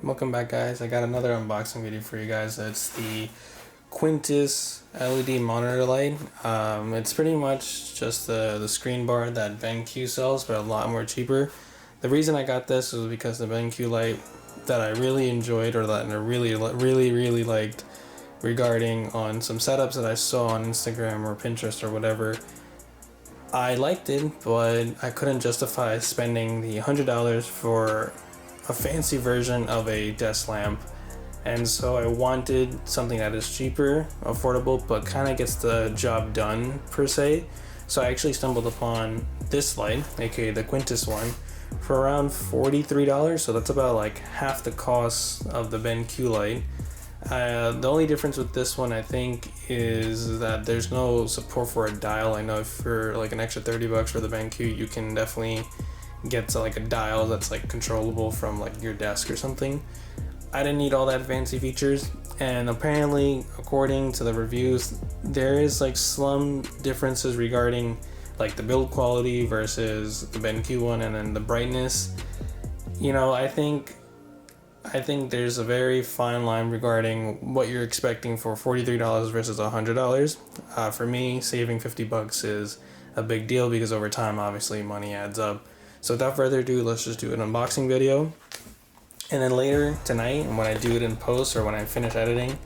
Welcome back, guys. I got another unboxing video for you guys. It's the Quntis LED monitor light. It's pretty much just the screen bar that BenQ sells, but a lot more cheaper. The reason I got this was because the BenQ light that I really enjoyed, or that I really liked, regarding on some setups that I saw on Instagram or Pinterest or whatever. I liked it, but I couldn't justify spending the $100 for a fancy version of a desk lamp, and so I wanted something that is cheaper, affordable, but kind of gets the job done per se. So I actually stumbled upon this light, aka the Quntis one, for around $43. So that's about like half the cost of the BenQ light. The only difference with this one, I think, is that there's no support for a dial. I know for like an extra $30 for the BenQ, you can definitely get to like a dial that's like controllable from like your desk or something. I didn't need all that fancy features, and apparently, according to the reviews, there is like some differences regarding like the build quality versus the BenQ one, and then the brightness. You know, I think there's a very fine line regarding what you're expecting for $43 versus $100. For me, saving $50 is a big deal because over time, obviously, money adds up. So without further ado, let's just do an unboxing video. And then later tonight, when I do it in post or when I finish editing,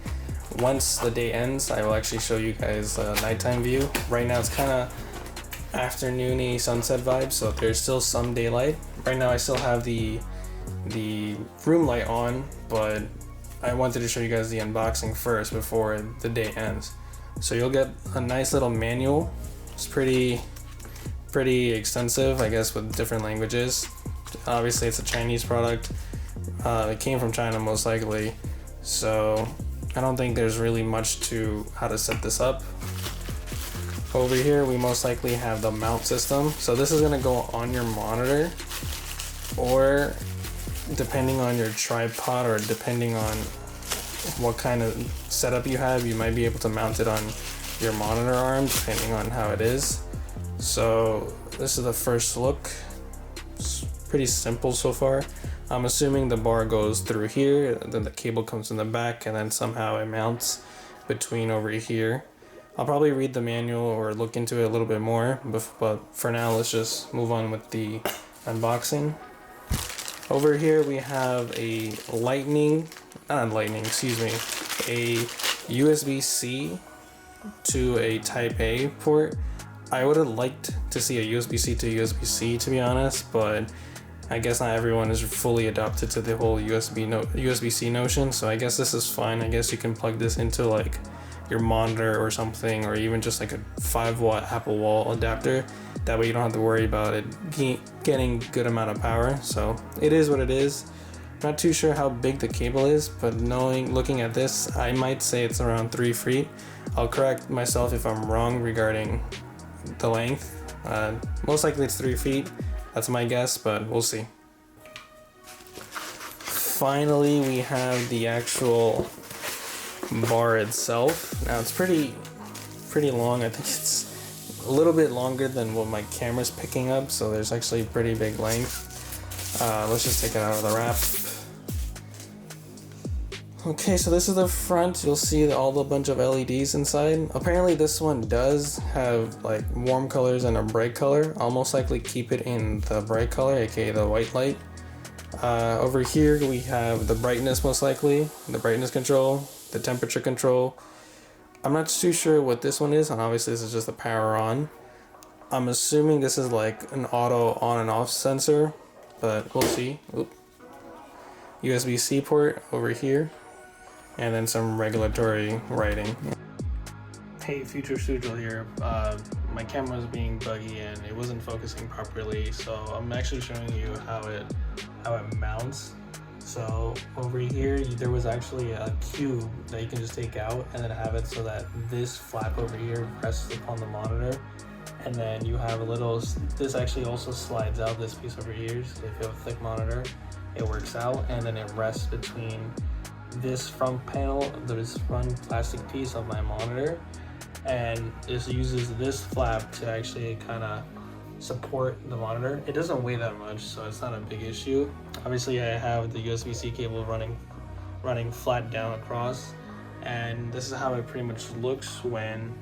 once the day ends, I will actually show you guys a nighttime view. Right now it's kind of afternoony sunset vibes, so there's still some daylight. Right now I still have the room light on, but I wanted to show you guys the unboxing first before the day ends. So you'll get a nice little manual. It's pretty extensive, I guess, with different languages. Obviously it's a Chinese product. It came from China most likely, so I don't think there's really much to how to set this up. Over here we most likely have the mount system. So this is going to go on your monitor, or depending on your tripod or depending on what kind of setup you have, you might be able to mount it on your monitor arm depending on how it is. So this is the first look. It's pretty simple so far. I'm assuming the bar goes through here, then the cable comes in the back, and then somehow it mounts between over here. I'll probably read the manual or look into it a little bit more, but for now let's just move on with the unboxing. Over here we have a a USB-C to a Type A port. I would have liked to see a USB-C to USB-C, to be honest, but I guess not everyone is fully adopted to the whole USB-C notion, so I guess this is fine. I guess you can plug this into like your monitor or something, or even just like a 5-watt Apple Wall adapter. That way you don't have to worry about it getting good amount of power. So it is what it is. Not too sure how big the cable is, but looking at this, I might say it's around 3 feet. I'll correct myself if I'm wrong regarding the length. Most likely it's 3 feet. That's my guess, but we'll see. Finally, we have the actual bar itself. Now it's pretty long. I think it's a little bit longer than what my camera's picking up, so there's actually a pretty big length. Let's just take it out of the wrap. Okay, so this is the front. You'll see all the bunch of LEDs inside. Apparently this one does have like warm colors and a bright color. I'll most likely keep it in the bright color, aka the white light. Over here we have the brightness, most likely, the brightness control, the temperature control. I'm not too sure what this one is, and obviously this is just the power on. I'm assuming this is like an auto on and off sensor, but we'll see. Oop. USB-C port over here, and then some regulatory writing. Hey, future Sujal here. My camera was being buggy and it wasn't focusing properly, so I'm actually showing you how it mounts. So over here, there was actually a cube that you can just take out and then have it so that this flap over here rests upon the monitor, and then you have a little. This actually also slides out, this piece over here. So if you have a thick monitor, it works out, and then it rests between this front panel, this front plastic piece of my monitor, and this uses this flap to actually kind of support the monitor. It doesn't weigh that much, so it's not a big issue. Obviously I have the USB-C cable running flat down across, and this is how it pretty much looks when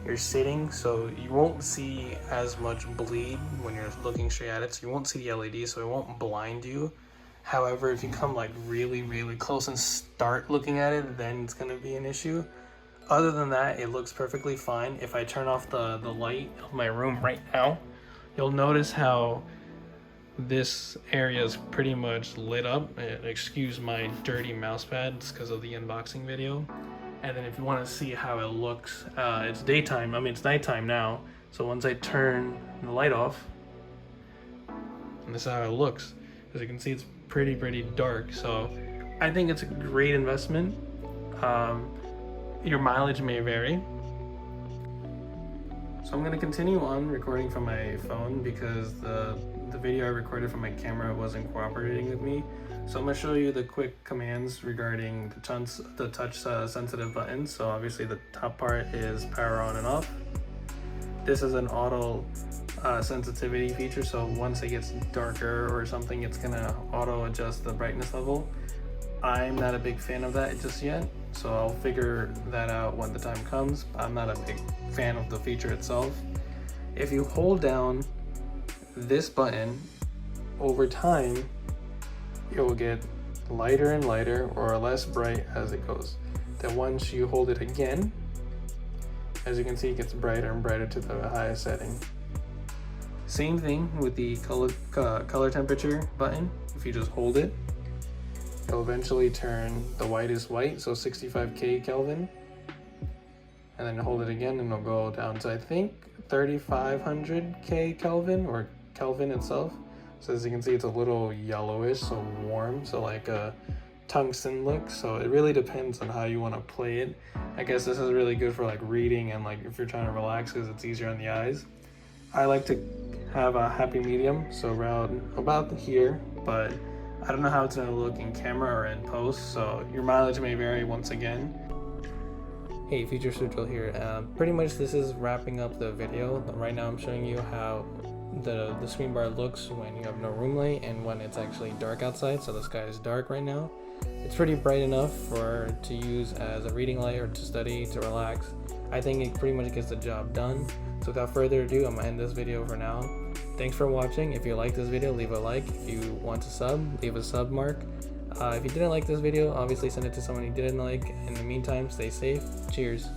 you're sitting. So you won't see as much bleed when you're looking straight at it, so you won't see the LED, so it won't blind you. However, if you come like really close and start looking at it, then it's going to be an issue. Other than that, it looks perfectly fine. If I turn off the light of my room right now, you'll notice how this area is pretty much lit up. Excuse my dirty mouse pads because of the unboxing video. And then if you want to see how it looks, it's daytime. I mean, it's nighttime now. So once I turn the light off, and this is how it looks. As you can see, it's pretty dark. So I think it's a great investment. Your mileage may vary. So I'm going to continue on recording from my phone because the video I recorded from my camera wasn't cooperating with me. So I'm going to show you the quick commands regarding the touch sensitive buttons. So obviously the top part is power on and off. This is an auto sensitivity feature, so once it gets darker or something, it's going to auto adjust the brightness level. I'm not a big fan of that just yet, so I'll figure that out when the time comes. I'm not a big fan of the feature itself. If you hold down this button, over time it will get lighter and lighter or less bright as it goes. Then once you hold it again, as you can see, it gets brighter and brighter to the highest setting. Same thing with the color temperature button. If you just hold it, it'll eventually turn the whitest white, so 65K Kelvin, and then hold it again and it'll go down to, I think, 3500K Kelvin, or Kelvin itself. So as you can see, it's a little yellowish, so warm, so like a tungsten look. So it really depends on how you want to play it. I guess this is really good for like reading and like if you're trying to relax because it's easier on the eyes. I like to have a happy medium, so around about here, but I don't know how it's going to look in camera or in post, so your mileage may vary once again. Hey, Future Sujal here. Pretty much this is wrapping up the video. Right now I'm showing you how the screen bar looks when you have no room light and when it's actually dark outside. So the sky is dark right now. It's pretty bright enough to use as a reading light or to study, to relax. I think it pretty much gets the job done. So without further ado, I'm gonna end this video for now. Thanks for watching. If you like this video, leave a like. If you want to sub, leave a sub mark. If you didn't like this video, obviously send it to someone you didn't like. In the meantime, stay safe. Cheers.